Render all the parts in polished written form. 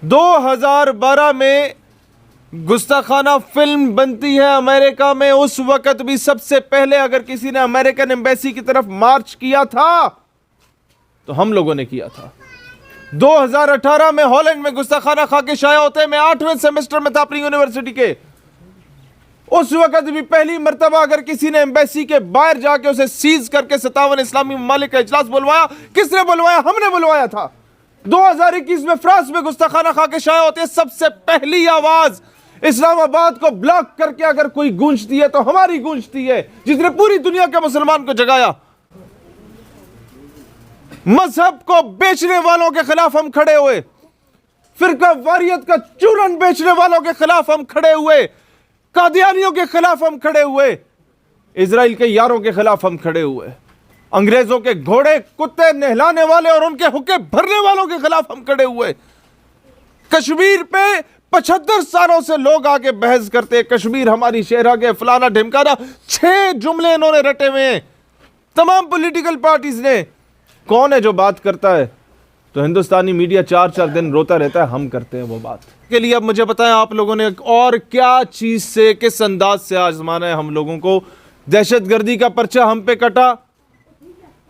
2012 में गुस्ताखाना फिल्म बनती है अमेरिका में। उस वक्त भी सबसे पहले अगर किसी ने अमेरिकन एम्बेसी की तरफ मार्च किया था तो हम लोगों ने किया था। 2018 में हॉलैंड में गुस्ताखाना खा के शाया होते, मैं 8वें सेमेस्टर में था अपनी यूनिवर्सिटी के। उस वक्त भी पहली मर्तबा अगर किसी ने एम्बेसी के बाहर जाके उसे सीज करके 57 इस्लामी ममालिक का इजलास बुलवाया, किसने बुलवाया? हमने बुलवाया था। 2021 में फ्रांस में गुस्ताखाना खा के शाया होते, सबसे पहली आवाज इस्लामाबाद को ब्लॉक करके अगर कोई गूंजती है तो हमारी गूंजती है, जिसने पूरी दुनिया के मुसलमान को जगाया। मजहब को बेचने वालों के खिलाफ हम खड़े हुए, फिरका वारियत का चूरन बेचने वालों के खिलाफ हम खड़े हुए, कादियानियों के खिलाफ हम खड़े हुए, इजराइल के यारों के खिलाफ हम खड़े हुए, अंग्रेजों के घोड़े कुत्ते नहलाने वाले और उनके हुक्के भरने वालों के खिलाफ हम खड़े हुए। कश्मीर पे 75 सालों से लोग आके बहस करते हैं, कश्मीर हमारी शहरा के फलाना ढिमकाना, 6 जुमले इन्होंने रटे हुए हैं तमाम पॉलिटिकल पार्टीज ने। कौन है जो बात करता है? तो हिंदुस्तानी मीडिया 4-4 दिन रोता रहता है, हम करते हैं वो बात के लिए। अब मुझे बताएं आप लोगों ने और क्या चीज से, किस अंदाज से आजमाना है हम लोगों को? दहशतगर्दी का पर्चा हम पे कटा,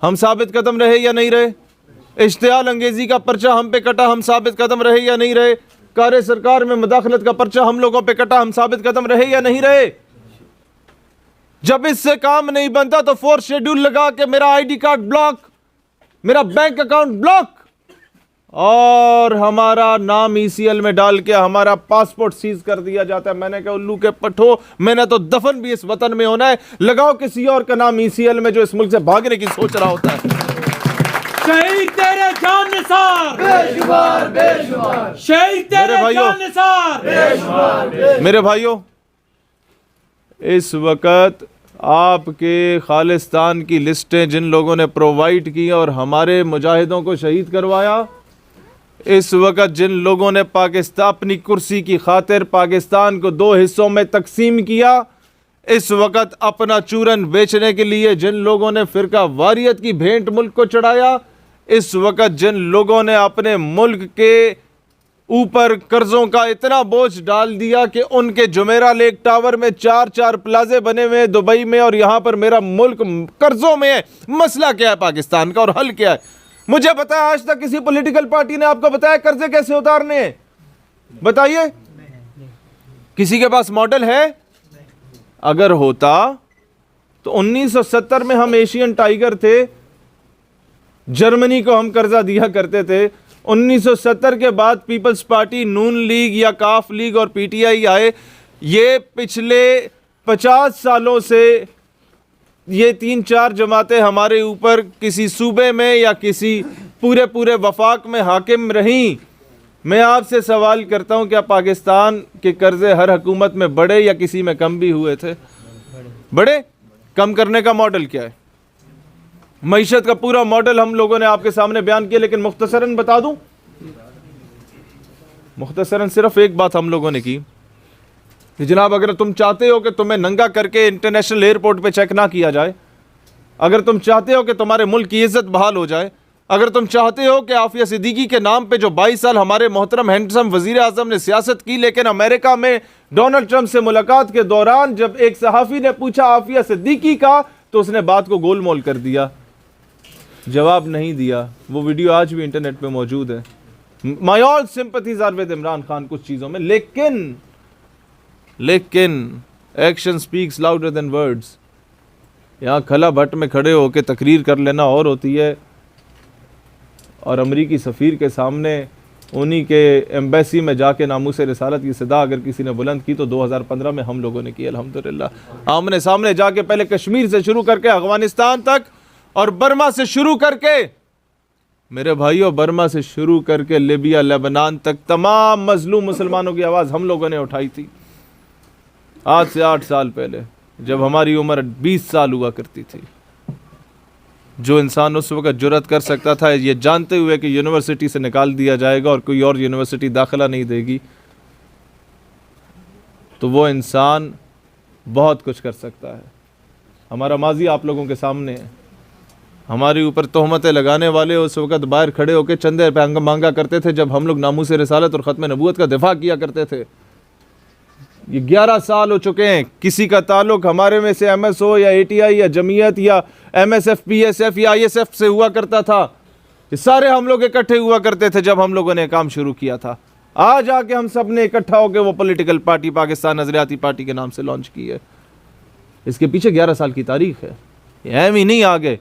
हम साबित कदम रहे या नहीं रहे? इश्तियाल अंगेजी का पर्चा हम पे कटा, हम साबित कदम रहे या नहीं रहे? कार्य सरकार में मुदाखलत का पर्चा हम लोगों पे कटा, हम साबित कदम रहे या नहीं रहे? जब इससे काम नहीं बनता तो 4th शेड्यूल लगा के मेरा आईडी कार्ड ब्लॉक, मेरा बैंक अकाउंट ब्लॉक और हमारा नाम ईसीएल में डाल के हमारा पासपोर्ट सीज कर दिया जाता है। मैंने कहा उल्लू के पठो, मैंने तो दफन भी इस वतन में होना है, लगाओ किसी और का नाम ईसीएल में जो इस मुल्क से भागने की सोच रहा होता है। शहीद तेरे जान निसार, बेशुमार बेशुमार, शहीद तेरे जान निसार, बेशुमार बेशुमार। मेरे भाइयों, इस वक्त आपके खालिस्तान की लिस्टें जिन लोगों ने प्रोवाइड की और हमारे मुजाहिदों को शहीद करवाया, इस वक्त जिन लोगों ने पाकिस्तान अपनी कुर्सी की खातिर पाकिस्तान को 2 हिस्सों में तकसीम किया, इस वक्त अपना चूरन बेचने के लिए जिन लोगों ने फिरका वारियत की भेंट मुल्क को चढ़ाया, इस वक्त जिन लोगों ने अपने मुल्क के ऊपर कर्जों का इतना बोझ डाल दिया कि उनके जुमेरा लेक टावर में 4-4 प्लाजे बने हुए हैं दुबई में, और यहां पर मेरा मुल्क कर्जों में है। मसला क्या है पाकिस्तान का और हल क्या है? मुझे बताया, आज तक किसी पॉलिटिकल पार्टी ने आपको बताया कर्जे कैसे उतारने हैं? बताइए, किसी के पास मॉडल है? अगर होता तो 1970 में हम एशियन टाइगर थे, जर्मनी को हम कर्जा दिया करते थे। 1970 के बाद पीपल्स पार्टी, नून लीग या काफ लीग और पीटीआई आए। ये पिछले 50 सालों से ये 3-4 जमातें हमारे ऊपर किसी सूबे में या किसी पूरे वफाक में हाकिम रहीं। मैं आपसे सवाल करता हूं, क्या पाकिस्तान के कर्जे हर हुकूमत में बढ़े या किसी में कम भी हुए थे? बढ़े। कम करने का मॉडल क्या है? मईशत का पूरा मॉडल हम लोगों ने आपके सामने बयान किया, लेकिन मुख्तसरन बता दूं, मुख्तसरन सिर्फ एक बात हम लोगों ने की कि जनाब, अगर तुम चाहते हो कि तुम्हें नंगा करके इंटरनेशनल एयरपोर्ट पे चेक ना किया जाए, अगर तुम चाहते हो कि तुम्हारे मुल्क की इज्जत बहाल हो जाए, अगर तुम चाहते हो कि आफिया सिद्दीकी के नाम पे जो 22 साल हमारे मोहतरम हैंडसम वजीर आजम ने सियासत की, लेकिन अमेरिका में डोनाल्ड ट्रंप से मुलाकात के दौरान जब एक सहाफ़ी ने पूछा आफिया सिद्दीकी का, तो उसने बात को गोलमोल कर दिया, जवाब नहीं दिया। वो वीडियो आज भी इंटरनेट पे मौजूद है। My all sympathies are with Imran Khan कुछ चीज़ों में, लेकिन action speaks louder than words. यहाँ खला भट्ट में खड़े होकर तकरीर कर लेना और होती है, और अमरीकी सफ़ीर के सामने उन्हीं के एम्बेसी में जाके नामूस रिसालत की सदा अगर किसी ने बुलंद की तो 2015 में हम लोगों ने की अल्हम्दुलिल्लाह। आमने सामने जाके पहले कश्मीर से शुरू करके अफगानिस्तान तक और बर्मा से शुरू करके, मेरे भाइयों, बर्मा से शुरू करके लिबिया, लेबनान तक तमाम मजलूम मुसलमानों की आवाज़ हम लोगों ने उठाई थी। आज से 8 साल पहले, जब हमारी उम्र 20 साल हुआ करती थी, जो इंसान उस वक्त जुर्रत कर सकता था ये जानते हुए कि यूनिवर्सिटी से निकाल दिया जाएगा और कोई और यूनिवर्सिटी दाखिला नहीं देगी, तो वो इंसान बहुत कुछ कर सकता है। हमारा माजी आप लोगों के सामने है। हमारे ऊपर तोहमतें लगाने वाले उस वक़्त बाहर खड़े होकर चंदे मांगा करते थे जब हम लोग नामूस रिसालत और ख़त्म नबूवत का दिफा किया करते थे। ये 11 साल हो चुके हैं, किसी का ताल्लुक हमारे में से MSO या ATI या जमीयत या MSF PSF या ISF से हुआ करता था। ये सारे हम लोग इकट्ठे हुआ करते थे जब हम लोगों ने काम शुरू किया था। आज आके हम सब ने इकट्ठा होकर वो पॉलिटिकल पार्टी पाकिस्तान नजरियाती पार्टी के नाम से लॉन्च की है। इसके पीछे 11 साल की तारीख है, एम ही नहीं आगे।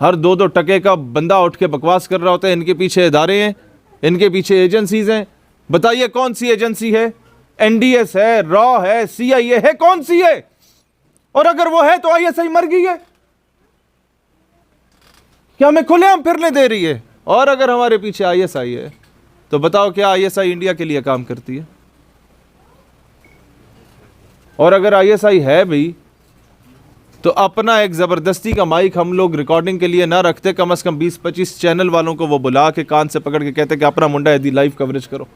हर 2-2 टके का बंदा उठ के बकवास कर रहा होता है। इनके पीछे इदारे हैं, इनके पीछे एजेंसीज हैं। बताइए कौन सी एजेंसी है? NDS है, रॉ है, CIA है, कौन सी है? और अगर वो है तो ISI मर गई है क्या? हमें खुलेआम फिरने दे रही है। और अगर हमारे पीछे ISI है तो बताओ क्या ISI इंडिया के लिए काम करती है? और अगर ISI है भी तो अपना एक ज़बरदस्ती का माइक हम लोग रिकॉर्डिंग के लिए ना रखते, कम से कम 20-25 चैनल वालों को वो बुला के कान से पकड़ के कहते कि अपना मुंडा यदि लाइव कवरेज करो।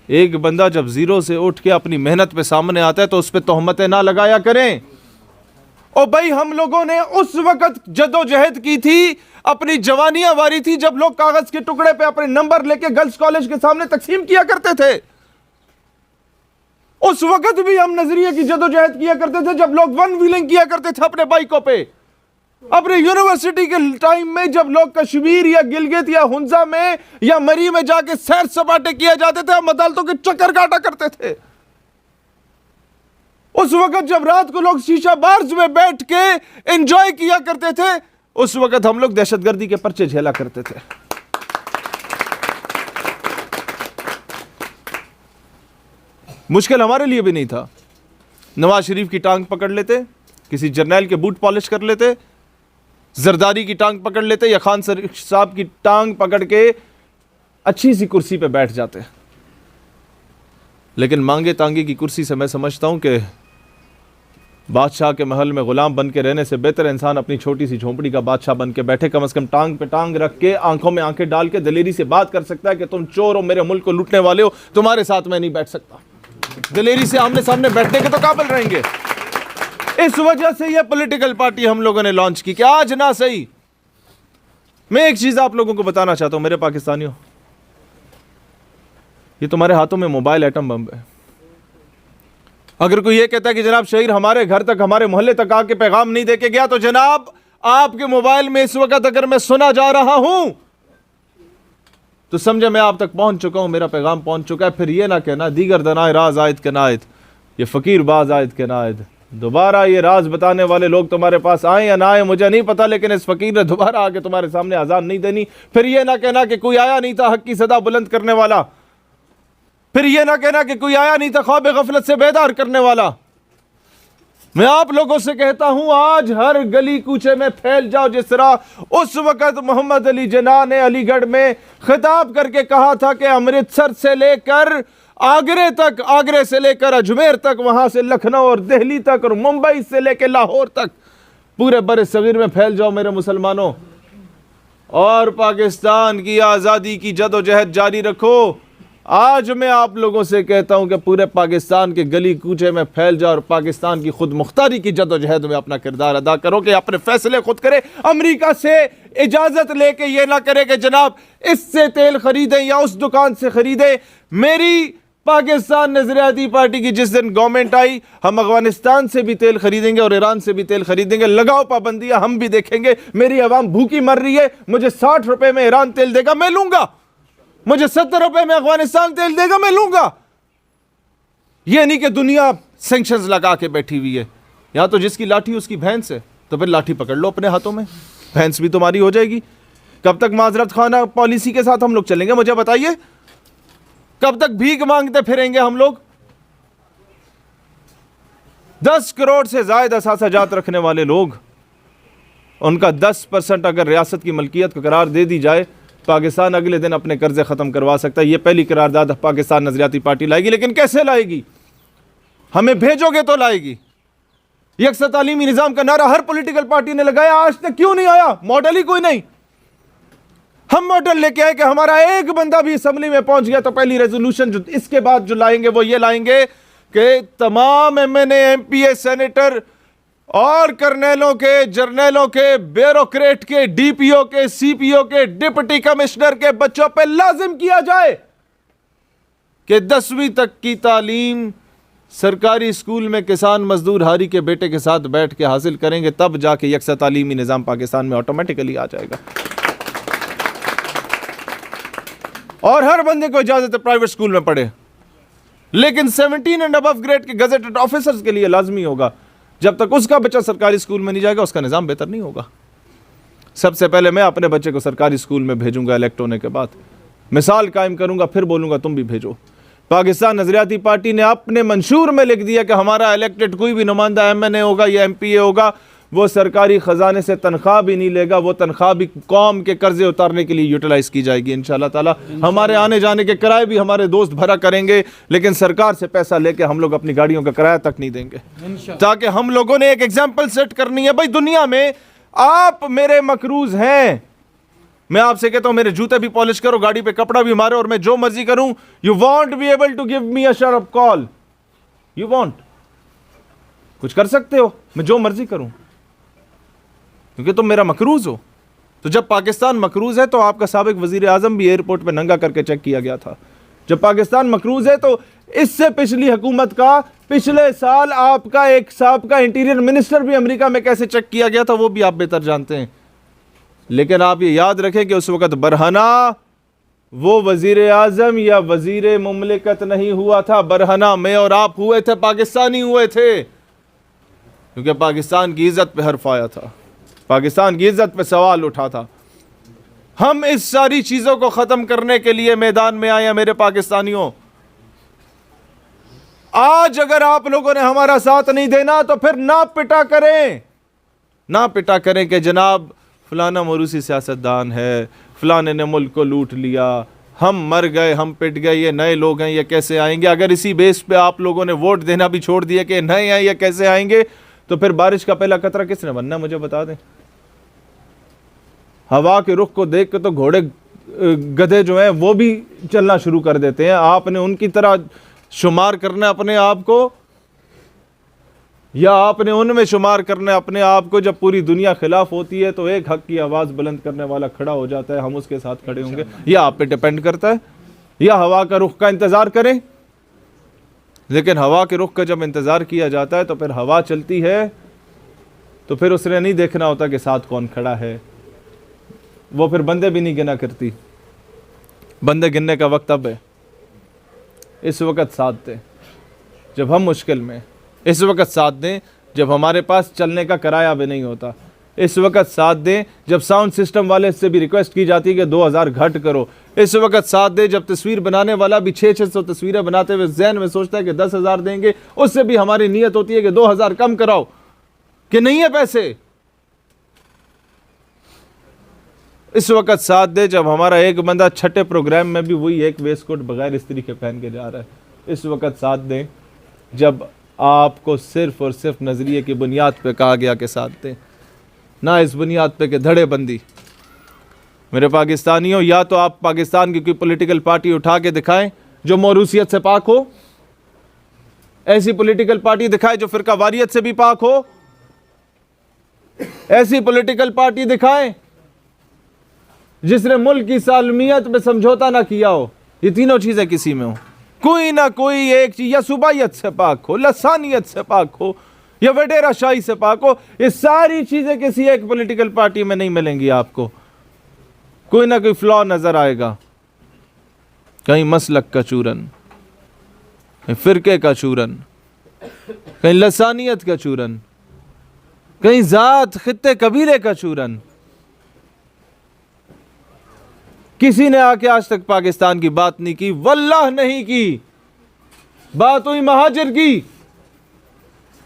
एक बंदा जब जीरो से उठ के अपनी मेहनत पे सामने आता है तो उस पर तोहमतें ना लगाया करें। ओ भाई, हम लोगों ने उस वक्त जदोजहद की थी, अपनी जवानियां वारी थी जब लोग कागज के टुकड़े पे अपने नंबर लेके गर्ल्स कॉलेज के सामने तकसीम किया करते थे। उस वक्त भी हम नजरिए की जदोजहद किया करते थे जब लोग वन व्हीलिंग किया करते थे अपने बाइकों पे। अपने यूनिवर्सिटी के टाइम में जब लोग कश्मीर या गिलगित या हुंजा में या मरी में जाके सैर सपाटे किए जाते थे, हम अदालतों के चक्कर काटा करते थे। उस वक्त जब रात को लोग शीशा बार्स में बैठ के एंजॉय किया करते थे, उस वक्त हम लोग दहशतगर्दी के पर्चे झेला करते थे। मुश्किल हमारे लिए भी नहीं था। नवाज शरीफ की टांग पकड़ लेते, किसी जर्नैल के बूट पॉलिश कर लेते, जरदारी की टांग पकड़ लेते या खान साहब की टांग पकड़ के अच्छी सी कुर्सी पे बैठ जाते। लेकिन मांगे तांगे की कुर्सी से मैं समझता हूं कि बादशाह के महल में गुलाम बन के रहने से बेहतर इंसान अपनी छोटी सी झोंपड़ी का बादशाह बन के बैठे। कम से कम टांग पे टांग रख के, आंखों में आंखें डाल के दिलेरी से बात कर सकता है कि तुम चोर हो, मेरे मुल्क को लूटने वाले हो, तुम्हारे साथ मैं नहीं बैठ सकता। दिलेरी से आमने सामने बैठने के तो काबिल रहेंगे। इस वजह से यह पॉलिटिकल पार्टी हम लोगों ने लॉन्च की कि आज ना सही। मैं एक चीज आप लोगों को बताना चाहता हूं, मेरे पाकिस्तानियों, ये तुम्हारे हाथों में मोबाइल एटम बम है। अगर कोई ये कहता है कि जनाब शहीर हमारे घर तक, हमारे मोहल्ले तक आके पैगाम नहीं देके गया, तो जनाब आपके मोबाइल में इस वक्त अगर मैं सुना जा रहा हूं तो समझे मैं आप तक पहुंच चुका हूं, मेरा पैगाम पहुंच चुका है। फिर ये ना कहना दीगर दनाए राज आयत के नायत, ये फकीर बाज आयत के नायत। दोबारा ये राज बताने वाले लोग तुम्हारे पास आए या ना आए मुझे नहीं पता, लेकिन इस फकीर ने दोबारा आके तुम्हारे सामने आजान नहीं देनी। फिर ये ना कहना कि कोई आया नहीं था हक की सदा बुलंद करने वाला। फिर ये ना कहना कि कोई आया नहीं था ख्वाब गफलत से बेदार करने वाला। मैं आप लोगों से कहता हूं, आज हर गली कूचे में फैल जाओ। जिस तरह उस वक्त मोहम्मद अली जिन्ना ने अलीगढ़ में खिताब करके कहा था कि अमृतसर से लेकर आगरे तक, आगरे से लेकर अजमेर तक, वहां से लखनऊ और दिल्ली तक, और मुंबई से लेकर लाहौर तक, पूरे बड़े सगीर में फैल जाओ मेरे मुसलमानों, और पाकिस्तान की आज़ादी की जदोजहद जारी रखो। आज मैं आप लोगों से कहता हूं कि पूरे पाकिस्तान के गली कूचे में फैल जाओ और पाकिस्तान की खुद मुख्तारी की जदोजहद में अपना किरदार अदा करो, कि अपने फैसले खुद करे। अमेरिका से इजाजत लेके ये ना करे कि जनाब इससे तेल खरीदें या उस दुकान से खरीदें। मेरी पाकिस्तान नजरियाती पार्टी की जिस दिन गवर्नमेंट आई, हम अफगानिस्तान से भी तेल खरीदेंगे और ईरान से भी तेल खरीदेंगे। लगाओ पाबंदियां, हम भी देखेंगे। मेरी आवाम भूखी मर रही है, मुझे 60 रुपए में ईरान तेल देगा मैं लूंगा, मुझे 70 रुपए में अफगानिस्तान तेल देगा मैं लूंगा। यह नहीं कि दुनिया सैंक्शंस लगा के बैठी हुई है। यहां तो जिसकी लाठी उसकी भैंस है, तो फिर लाठी पकड़ लो अपने हाथों में, भैंस भी तुम्हारी हो जाएगी। कब तक माजरत खाना पॉलिसी के साथ हम लोग चलेंगे मुझे बताइए? कब तक भीख मांगते फिरेंगे हम लोग? 10 करोड़ से ज्यादा असासाजात रखने वाले लोग, उनका 10% अगर रियासत की मलकियत को करार दे दी जाए, पाकिस्तान अगले दिन अपने कर्जे खत्म करवा सकता है। यह पहली करारदाद पाकिस्तान नजरियाती पार्टी लाएगी। लेकिन कैसे लाएगी? हमें भेजोगे तो लाएगी। यकसा तालीमी निजाम का नारा हर पॉलिटिकल पार्टी ने लगाया, आज तक क्यों नहीं आया? मॉडल ही कोई नहीं। हम मॉडल लेके आए कि हमारा एक बंदा भी असेंबली में पहुंच गया तो पहली रेजोल्यूशन जो इसके बाद जो लाएंगे वो ये लाएंगे कि तमाम MNA MPA सेनेटर और कर्नेलों के, जर्नैलों के, ब्यूरोक्रेट के, डीपीओ के, सीपीओ के, डिप्टी कमिश्नर के बच्चों पे लाजिम किया जाए कि 10वीं तक की तालीम सरकारी स्कूल में किसान मजदूर हारी के बेटे के साथ बैठ के हासिल करेंगे, तब जाके यकसा तालीमी निज़ाम पाकिस्तान में ऑटोमेटिकली आ जाएगा। और हर बंदे को इजाजत है प्राइवेट स्कूल में पढ़े, लेकिन 17 एंड अबव ग्रेड के गजेटेड ऑफिसर्स के लिए लाजमी होगा। जब तक उसका बच्चा सरकारी स्कूल में नहीं जाएगा, उसका निज़ाम बेहतर नहीं होगा। सबसे पहले मैं अपने बच्चे को सरकारी स्कूल में भेजूंगा, इलेक्ट होने के बाद मिसाल कायम करूंगा, फिर बोलूंगा तुम भी भेजो। पाकिस्तान नजरियाती पार्टी ने अपने मंशूर में लिख दिया कि हमारा इलेक्टेड कोई भी नुमाइंदा एमएनए होगा या एमपीए होगा, वो सरकारी खजाने से तनख्वाह भी नहीं लेगा, वो तनख्वाह भी कौम के कर्जे उतारने के लिए यूटिलाइज की जाएगी इंशाल्लाह ताला। हमारे आने जाने के किराए भी हमारे दोस्त भरा करेंगे, लेकिन सरकार से पैसा लेके हम लोग अपनी गाड़ियों का किराया तक नहीं देंगे, ताकि हम लोगों ने एक एग्जाम्पल सेट करनी है। भाई दुनिया में आप मेरे मकरूज हैं, मैं आपसे कहता हूं मेरे जूते भी पॉलिश करो, गाड़ी पे कपड़ा भी मारो और मैं जो मर्जी करूं। You won't be able to give me a sharp call, you won't, कुछ कर सकते हो, मैं जो मर्जी करूं क्योंकि तुम मेरा मकरूज हो। तो जब पाकिस्तान मकरूज है तो आपका साबिक वजीर आजम भी एयरपोर्ट पे नंगा करके चेक किया गया था। जब पाकिस्तान मकरूज है तो इससे पिछली हुकूमत का पिछले साल आपका एक साबका इंटीरियर मिनिस्टर भी अमेरिका में कैसे चेक किया गया था, वो भी आप बेहतर जानते हैं। लेकिन आप ये याद रखें कि उस वक्त बरहना वो वजीर आजम या वजीर मुमलिकत नहीं हुआ था, बरहना मैं और आप हुए थे, पाकिस्तानी हुए थे, क्योंकि पाकिस्तान की इज्जत पे हर्फ आया था, पाकिस्तान की इज्जत पे सवाल उठा था। हम इस सारी चीजों को खत्म करने के लिए मैदान में आए हैं मेरे पाकिस्तानियों। आज अगर आप लोगों ने हमारा साथ नहीं देना तो फिर ना पिटा करें, ना पिटा करें कि जनाब फलाना मरूसी सियासतदान है, फलाने ने मुल्क को लूट लिया, हम मर गए, हम पिट गए, ये नए लोग हैं, ये कैसे आएंगे। अगर इसी बेस पे आप लोगों ने वोट देना भी छोड़ दिया कि नए हैं, ये कैसे आएंगे, तो फिर बारिश का पहला कतरा किसने बनना, मुझे बता दें। हवा के रुख को देख के तो घोड़े गधे जो हैं वो भी चलना शुरू कर देते हैं। आपने उनकी तरह शुमार करना अपने आप को, या आपने उनमें शुमार करना अपने आप को। जब पूरी दुनिया खिलाफ होती है तो एक हक की आवाज़ बुलंद करने वाला खड़ा हो जाता है, हम उसके साथ खड़े होंगे। या आप पे डिपेंड करता है, या हवा का रुख का इंतज़ार करें। लेकिन हवा के रुख का जब इंतज़ार किया जाता है तो फिर हवा चलती है तो फिर उसने नहीं देखना होता कि साथ कौन खड़ा है, वो फिर बंदे भी नहीं गिना करती। बंदे गिनने का वक्त अब है, इस वक्त साथ दें जब हम मुश्किल में, इस वक्त साथ दें जब हमारे पास चलने का किराया भी नहीं होता, इस वक्त साथ दें जब साउंड सिस्टम वाले से भी रिक्वेस्ट की जाती है कि 2000 घट करो, इस वक्त साथ दें जब तस्वीर बनाने वाला भी 600 तस्वीरें बनाते हुए जहन में सोचता है कि 10,000 देंगे, उससे भी हमारी नीयत होती है कि 2000 कम कराओ कि नहीं है पैसे। इस वक्त साथ दे जब हमारा एक बंदा छठे प्रोग्राम में भी वही एक वेस्ट कोट बगैर इस्त्री के पहन के जा रहा है। इस वक्त साथ दें जब आपको सिर्फ और सिर्फ नज़रिए की बुनियाद पे कहा गया कि साथ दें, ना इस बुनियाद पे कि धड़ेबंदी। मेरे पाकिस्तानियों, या तो आप पाकिस्तान की कोई पॉलिटिकल पार्टी उठा के दिखाएं जो मौरूसियत से पाक हो, ऐसी पॉलिटिकल पार्टी दिखाएं जो फिरका वारियत से भी पाक हो, ऐसी पॉलिटिकल पार्टी दिखाएं जिसने मुल्क की सालमियत में समझौता ना किया हो। ये तीनों चीजें किसी में हो, कोई ना कोई एक चीज, या सुबाइयत से पाक हो, लसानियत से पाक हो, या वडेरा शाही से पाक हो। ये सारी चीजें किसी एक पॉलिटिकल पार्टी में नहीं मिलेंगी आपको। कोई ना कोई फ्लॉ नजर आएगा, कहीं मसलक का चूरन, कहीं फिरके का चूरन, कहीं लसानियत का चूरन, कहीं जात खित्ते कबीले का चूरन। किसी ने आके आज तक पाकिस्तान की बात नहीं की, वल्लाह नहीं की। बात हुई महाजिर की,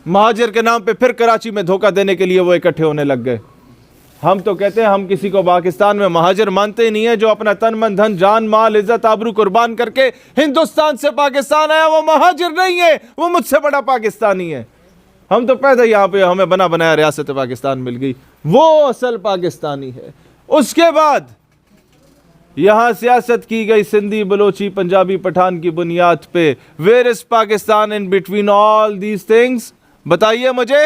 महाजिर के नाम पे फिर कराची में धोखा देने के लिए वो इकट्ठे होने लग गए। हम तो कहते हैं हम किसी को पाकिस्तान में महाजिर मानते ही नहीं है। जो अपना तन मन धन जान माल इज्जत आबरू कुर्बान करके हिंदुस्तान से पाकिस्तान आया वो महाजिर नहीं है, वो मुझसे बड़ा पाकिस्तानी है। हम तो पैदा यहाँ पे हमें बना बनाया रियासत पाकिस्तान मिल गई, वो असल पाकिस्तानी है। उसके बाद यहां सियासत की गई सिंधी बलोची पंजाबी पठान की बुनियाद पे। Where is Pakistan in between all these things? बताइए मुझे,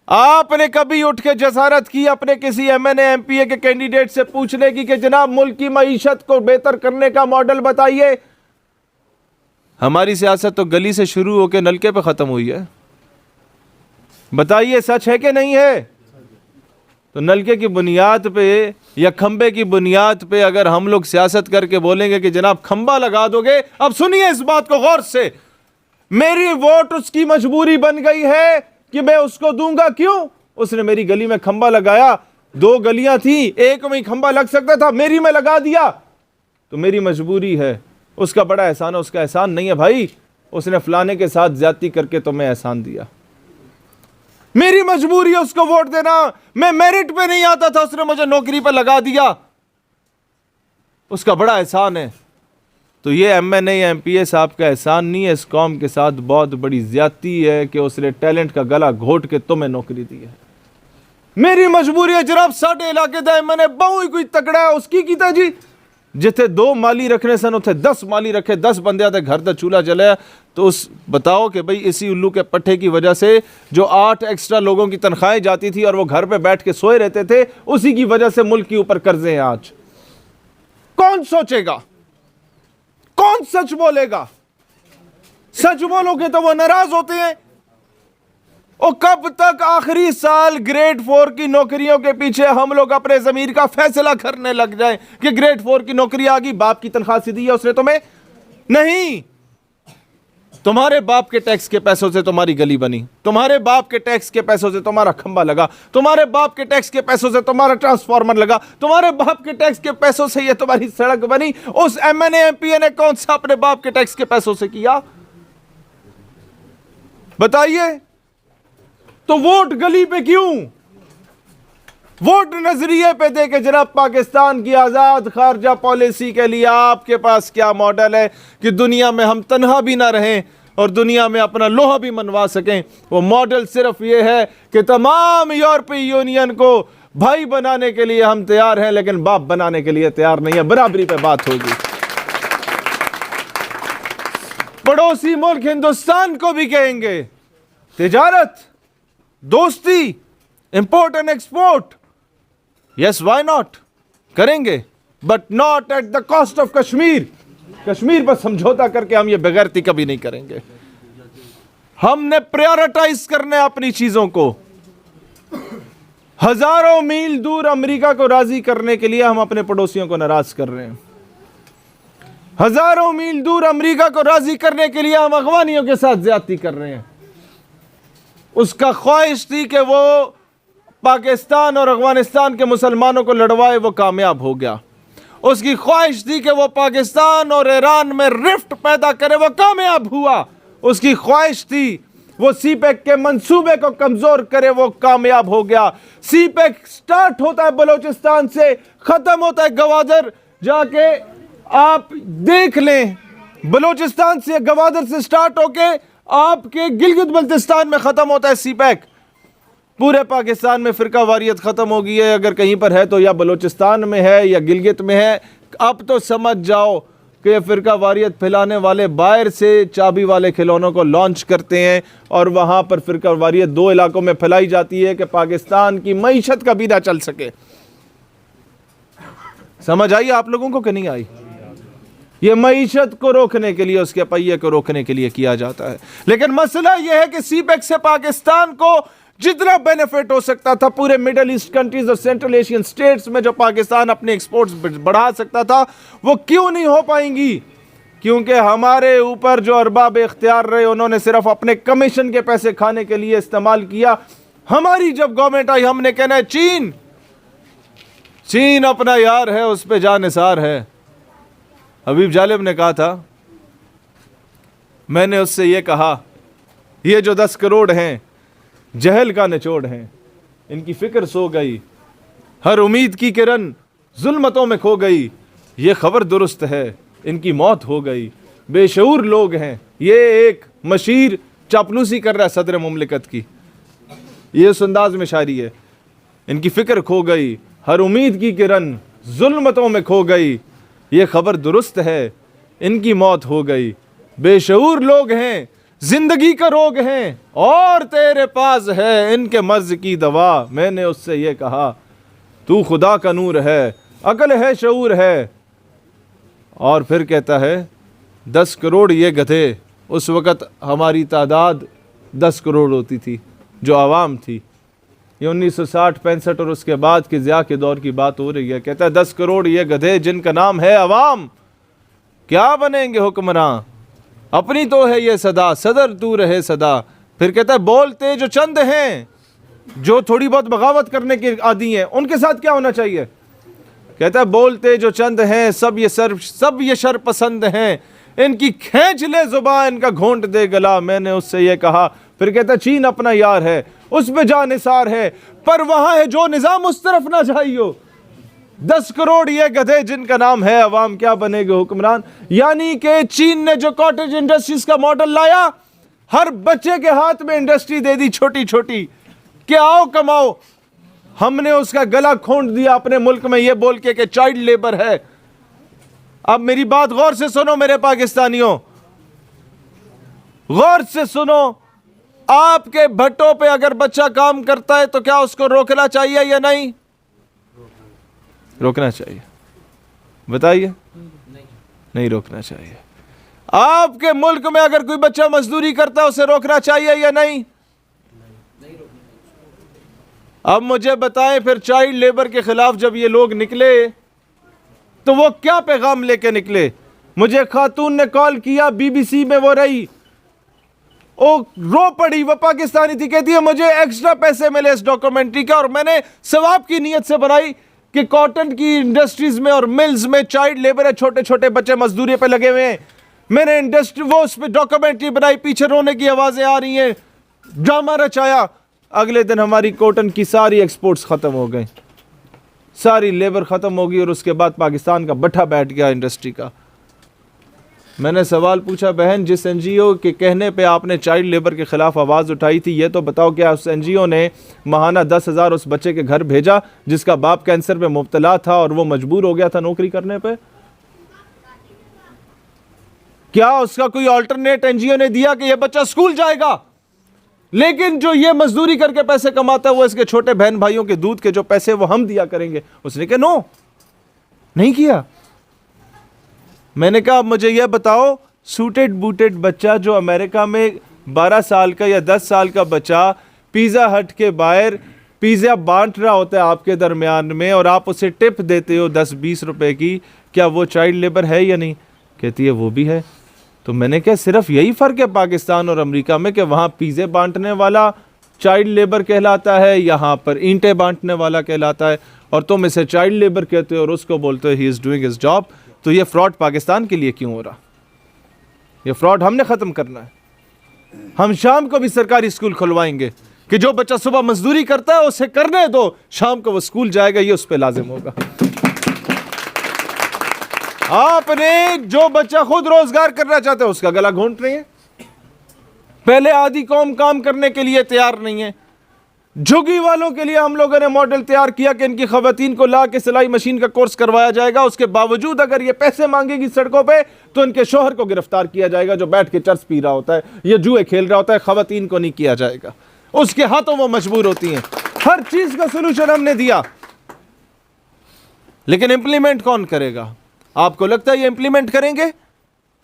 आपने कभी उठ के जसारत की अपने किसी एमएनए एमपीए के कैंडिडेट से पूछने की कि जनाब मुल्क की मईशत को बेहतर करने का मॉडल बताइए? हमारी सियासत तो गली से शुरू होकर नलके पे खत्म हुई है। बताइए सच है कि नहीं है? तो नलके की बुनियाद पे या खंबे की बुनियाद पे अगर हम लोग सियासत करके बोलेंगे कि जनाब खंबा लगा दोगे, अब सुनिए इस बात को गौर से, मेरी वोट उसकी मजबूरी बन गई है कि मैं उसको दूंगा। क्यों? उसने मेरी गली में खंबा लगाया, 2 गलियां थी, एक में ही खंबा लग सकता था, मेरी में लगा दिया, तो मेरी मजबूरी है। उसका बड़ा एहसान है, उसका एहसान नहीं है भाई, उसने फलाने के साथ ज्यादती करके तुम्हें एहसान दिया। मेरी मजबूरी है उसको वोट देना। मैं मेरिट पे नहीं आता था, उसने मुझे नौकरी पर लगा दिया, उसका बड़ा एहसान है। तो ये एमएनए या एमपीए साहब का एहसान नहीं है, इस कौम के साथ बहुत बड़ी ज्यादती है कि उसने टैलेंट का गला घोट के तुम्हें नौकरी दी है। मेरी मजबूरी है जनाब, साढ़े इलाके दा मैंने बहु ही कोई तकड़ा है उसकी कीता जी, जिथे 2 माली रखने सन उथे 10 माली रखे, 10 बंदे आते घर दा चूल्हा जलाया। तो उस बताओ कि भाई इसी उल्लू के पट्टे की वजह से जो 8 एक्स्ट्रा लोगों की तनख्वाहें जाती थी और वो घर पे बैठ के सोए रहते थे, उसी की वजह से मुल्क के ऊपर कर्जे हैं आज। कौन सोचेगा? कौन सच बोलेगा? सच बोलोगे तो वो नाराज होते हैं। और कब तक आखिरी साल ग्रेड 4 की नौकरियों के पीछे हम लोग अपने जमीर का फैसला करने लग जाएं कि ग्रेड 4 की नौकरी आ गई, बाप की तनख्वाह सीधी है उसने तुम्हें? नहीं, तुम्हारे बाप के टैक्स के पैसों से तुम्हारी गली बनी, तुम्हारे बाप के टैक्स के पैसों से तुम्हारा खंबा लगा, तुम्हारे बाप के टैक्स के पैसों से तुम्हारा ट्रांसफार्मर लगा, तुम्हारे बाप के टैक्स के पैसों से ये तुम्हारी सड़क बनी। उस एमएनए एमपीए ने कौन सा अपने बाप के टैक्स के पैसों से किया? बताइए। तो वोट गली पे क्यों? वोट नजरिए पे दे के जनाब पाकिस्तान की आजाद खारजा पॉलिसी के लिए आपके पास क्या मॉडल है कि दुनिया में हम तन्हा भी ना रहें और दुनिया में अपना लोहा भी मनवा सकें? वो मॉडल सिर्फ ये है कि तमाम यूरोपीय यूनियन को भाई बनाने के लिए हम तैयार हैं, लेकिन बाप बनाने के लिए तैयार नहीं है। बराबरी पे बात होगी। पड़ोसी मुल्क हिंदुस्तान को भी कहेंगे तिजारत, दोस्ती, import and export, yes why not, करेंगे, but not at the cost of Kashmir. Kashmir पर समझौता करके हम ये बेगैरती कभी नहीं करेंगे। हमने प्रायोरिटाइज करना है अपनी चीजों को। हजारों मील दूर अमेरिका को राजी करने के लिए हम अपने पड़ोसियों को नाराज कर रहे हैं। हजारों मील दूर अमेरिका को राजी करने के लिए हम अफगानियों के साथ ज्यादती कर रहे हैं। उसका ख्वाहिश थी कि वो पाकिस्तान और अफगानिस्तान के मुसलमानों को लड़वाए, वो कामयाब हो गया। उसकी ख्वाहिश थी कि वो पाकिस्तान और ईरान में रिफ्ट पैदा करे, वो कामयाब हुआ। उसकी ख्वाहिश थी वो सीपेक के मंसूबे को कमजोर करे, वो कामयाब हो गया। सीपेक स्टार्ट होता है बलोचिस्तान से, खत्म होता है गवादर। जाके आप देख लें, बलोचिस्तान से गवादर से स्टार्ट होके आपके गिलगित बल्तिस्तान में खत्म होता है सीपेक। पूरे पाकिस्तान में फिरका वारियत खत्म हो गई है, अगर कहीं पर है तो या बलोचिस्तान में है या गिलगित में है। अब तो समझ जाओ कि फिरका वारियत फैलाने वाले बाहर से चाबी वाले खिलौनों को लॉन्च करते हैं और वहां पर फिरका वारियत 2 इलाकों में फैलाई जाती है कि पाकिस्तान की मईशत कभी ना चल सके। समझ आई आप लोगों को कि नहीं आई? ये मईशत को रोकने के लिए, उसके पहिए को रोकने के लिए किया जाता है। लेकिन मसला यह है कि सीपेक से पाकिस्तान को जितना बेनिफिट हो सकता था पूरे मिडिल ईस्ट कंट्रीज और सेंट्रल एशियन स्टेट्स में, जो पाकिस्तान अपने एक्सपोर्ट्स बढ़ा सकता था, वो क्यों नहीं हो पाएंगी? क्योंकि हमारे ऊपर जो अरबाब इख्तियार रहे, उन्होंने सिर्फ अपने कमीशन के पैसे खाने के लिए इस्तेमाल किया। हमारी जब गवर्नमेंट आई, हमने कहना है चीन अपना यार है, उस पर जानिसार है। हबीब जालिब ने कहा था, मैंने उससे ये कहा, ये जो 10 करोड़ हैं जहल का निचोड़ हैं, इनकी फिक्र सो गई, हर उम्मीद की किरण जुल्मतों में खो गई, ये खबर दुरुस्त है, इनकी मौत हो गई। बेशऊर लोग हैं, ये एक मशीर चापलूसी कर रहा है सदर मुमलिकत की, ये उस अंदाज में शायरी है। इनकी फिक्र खो गई, हर उम्मीद की किरण जुल्मतों में खो गई, ये खबर दुरुस्त है, इनकी मौत हो गई। बेशऊर लोग हैं, जिंदगी का रोग हैं और तेरे पास है इनके मर्ज की दवा। मैंने उससे ये कहा तू खुदा का नूर है, अकल है, शऊर है। और फिर कहता है 10 करोड़ ये गधे, उस वक़्त हमारी तादाद 10 करोड़ होती थी जो आवाम थी। ये 1960-65 और उसके बाद के ज़िया के दौर की बात हो रही है। कहता है 10 करोड़ ये गधे जिनका नाम है अवाम, क्या बनेंगे हुक्मरां, अपनी तो है ये सदा, सदर तू रहे सदा। फिर कहता है बोलते जो चंद हैं, जो थोड़ी बहुत बगावत करने के आदी हैं, उनके साथ क्या होना चाहिए? कहता है बोलते जो चंद हैं, सब ये शर पसंद हैं, इनकी खींच ले जुबान, इनका घोंट दे गला। मैंने उससे ये कहा। फिर कहता है चीन अपना यार है, उस पे जा निसार है, पर वहां है जो निजाम उस तरफ ना जाइयो। 10 करोड़ ये गधे जिनका नाम है अवाम, क्या बनेगे हुक्मरान। यानी कि चीन ने जो कॉटेज इंडस्ट्रीज का मॉडल लाया, हर बच्चे के हाथ में इंडस्ट्री दे दी छोटी छोटी कि आओ कमाओ। हमने उसका गला खोंट दिया अपने मुल्क में ये बोल के कि चाइल्ड लेबर है। अब मेरी बात गौर से सुनो मेरे पाकिस्तानियों, गौर से सुनो। आपके भट्टों पे अगर बच्चा काम करता है तो क्या उसको रोकना चाहिए या नहीं? रोकना चाहिए, बताइए। नहीं रोकना चाहिए। आपके मुल्क में अगर कोई बच्चा मजदूरी करता है उसे रोकना चाहिए या नहीं? अब मुझे बताएं, फिर चाइल्ड लेबर के खिलाफ जब ये लोग निकले तो वो क्या पैगाम लेके निकले? मुझे खातून ने कॉल किया, बीबीसी में वो रही, वो रो पड़ी, वो पाकिस्तानी थी, कहती है मुझे एक्स्ट्रा पैसे मिले इस डॉक्यूमेंट्री का, और मैंने सवाब की नीयत से बनाई कि कॉटन की इंडस्ट्रीज में और मिल्स में चाइल्ड लेबर है, छोटे छोटे बच्चे मजदूरी पे लगे हुए हैं। मैंने इंडस्ट्री वो उस पर डॉक्यूमेंट्री बनाई, पीछे रोने की आवाजें आ रही हैं, ड्रामा रचाया। अगले दिन हमारी कॉटन की सारी एक्सपोर्ट्स खत्म हो गई, सारी लेबर खत्म हो गई, और उसके बाद पाकिस्तान का बट्ठा बैठ गया इंडस्ट्री का। मैंने सवाल पूछा, बहन जिस एनजीओ के कहने पे आपने चाइल्ड लेबर के खिलाफ आवाज़ उठाई थी, ये तो बताओ क्या उस एनजीओ ने माहाना 10,000 उस बच्चे के घर भेजा जिसका बाप कैंसर में मुब्तला था और वो मजबूर हो गया था नौकरी करने पे? क्या उसका कोई अल्टरनेट एनजीओ ने दिया कि ये बच्चा स्कूल जाएगा? लेकिन जो ये मजदूरी करके पैसे कमाता है वो इसके छोटे बहन भाइयों के दूध के जो पैसे वो हम दिया करेंगे। उसने कहा नो, नहीं किया। मैंने कहा अब मुझे यह बताओ, सूटेड बूटेड बच्चा जो अमेरिका में 12 साल का या 10 साल का बच्चा पिज़्ज़ा हट के बाहर पिज़्ज़ा बांट रहा होता है आपके दरमियान में, और आप उसे टिप देते हो 10-20 रुपए की, क्या वो चाइल्ड लेबर है या नहीं? कहती है वो भी है। तो मैंने कहा सिर्फ यही फ़र्क है पाकिस्तान और अमेरिका में कि वहाँ पिज़्ज़े बांटने वाला चाइल्ड लेबर कहलाता है, यहाँ पर ईंटें बांटने वाला कहलाता है, और तुम इसे चाइल्ड लेबर कहते हो और उसको बोलते हो he is doing his job. तो ये फ्रॉड पाकिस्तान के लिए क्यों हो रहा? ये फ्रॉड हमने ख़त्म करना है। हम शाम को भी सरकारी स्कूल खुलवाएंगे कि जो बच्चा सुबह मजदूरी करता है उसे करने दो, शाम को वो स्कूल जाएगा, ये उस पर लाजिम होगा। आपने जो बच्चा खुद रोजगार करना चाहता है उसका गला घोंट रही है। पहले आधी कौम काम करने के लिए तैयार नहीं है। झुग्गी वालों के लिए हम लोगों ने मॉडल तैयार किया कि इनकी खवातीन को ला के सिलाई मशीन का कोर्स करवाया जाएगा। उसके बावजूद अगर ये पैसे मांगेगी सड़कों पे तो इनके शोहर को गिरफ्तार किया जाएगा जो बैठ के चर्च पी रहा होता है या जुए खेल रहा होता है। खवातीन को नहीं किया जाएगा, उसके हाथों वो मजबूर होती हैं। हर चीज का सोल्यूशन हमने दिया, लेकिन इंप्लीमेंट कौन करेगा? आपको लगता है ये इंप्लीमेंट करेंगे?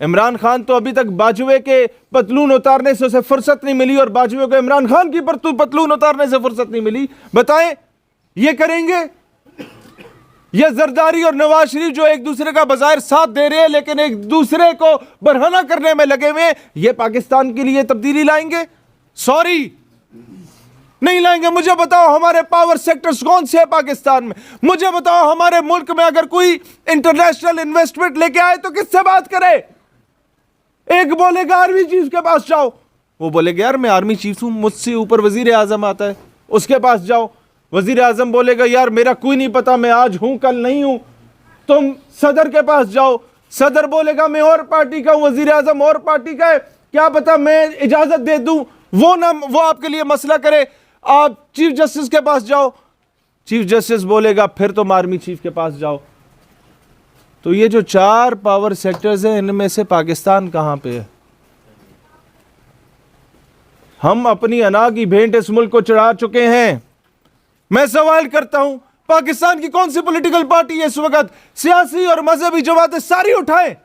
इमरान खान तो अभी तक बाजुए के पतलून उतारने से उसे फुर्सत नहीं मिली और बाजुए को इमरान खान की पतलून उतारने से फुर्सत नहीं मिली। बताएं ये करेंगे? ये जरदारी और नवाज शरीफ जो एक दूसरे का बजाय साथ दे रहे हैं लेकिन एक दूसरे को बरहना करने में लगे हुए, ये पाकिस्तान के लिए तब्दीली लाएंगे? सॉरी, नहीं लाएंगे। मुझे बताओ हमारे पावर सेक्टर्स कौन से है पाकिस्तान में? मुझे बताओ हमारे मुल्क में अगर कोई इंटरनेशनल इन्वेस्टमेंट लेके आए तो किससे बात करे? एक बोलेगा आर्मी चीफ के पास जाओ, वो बोलेगा यार मैं आर्मी चीफ हूं, मुझसे ऊपर वजीर आजम आता है, उसके पास जाओ। वजीर आजम बोलेगा यार मेरा कोई नहीं पता, मैं आज हूं कल नहीं हूं, तुम सदर के पास जाओ। सदर बोलेगा मैं और पार्टी का हूं, वजीर आजम और पार्टी का है, क्या पता मैं इजाजत दे दूं, वो आपके लिए मसला करे। आप चीफ जस्टिस के पास जाओ, चीफ जस्टिस बोलेगा फिर तुम आर्मी चीफ के पास जाओ। तो ये जो 4 पावर सेक्टर्स हैं इनमें से पाकिस्तान कहां पे है? हम अपनी अना की भेंट इस मुल्क को चढ़ा चुके हैं। मैं सवाल करता हूं, पाकिस्तान की कौन सी पॉलिटिकल पार्टी है इस वक्त सियासी और मजहबी जमातें सारी उठाएं,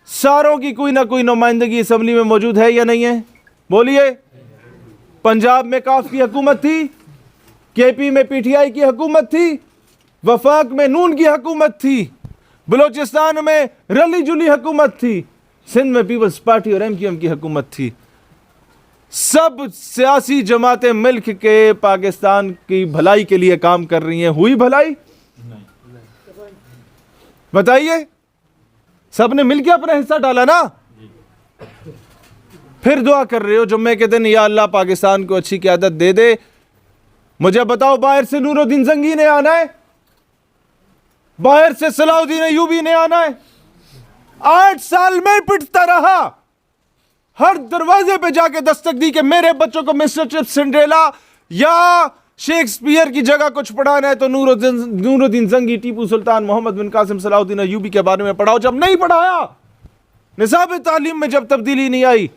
सारों की कोई ना कोई नुमाइंदगी असेंबली में मौजूद है या नहीं है? बोलिए। पंजाब में काफ की हुकूमत थी, केपी में पीटीआई की हुकूमत थी, वफाक में नून की हुकूमत थी, बलोचिस्तान में रली जुली हुकूमत थी, सिंध में पीपल्स पार्टी और एमक्यूएम की हुकूमत थी। सब सियासी जमातें मिलकर के पाकिस्तान की भलाई के लिए काम कर रही हैं। हुई भलाई? बताइए। सबने मिलकर अपना हिस्सा डाला ना? फिर दुआ कर रहे हो जुम्मे के दिन, या अल्लाह पाकिस्तान को अच्छी क़यादत दे दे। मुझे बताओ, बाहर से नूरुद्दीन जंगी ने आना है, बाहर से सलाउद्दीन अय्यूबी ने आना है। 8 साल में पिटता रहा, हर दरवाजे पे जाके दस्तक दी कि मेरे बच्चों को मिस्टर चिप्स सिंड्रेला या शेक्सपियर की जगह कुछ पढ़ाना है तो नूरुद्दीन जंगी, टीपू सुल्तान, मोहम्मद बिन कासिम, सलाउद्दीन अय्यूबी के बारे में पढ़ाओ। जब नहीं पढ़ाया, निसाब तालीम में जब तब्दीली नहीं आई,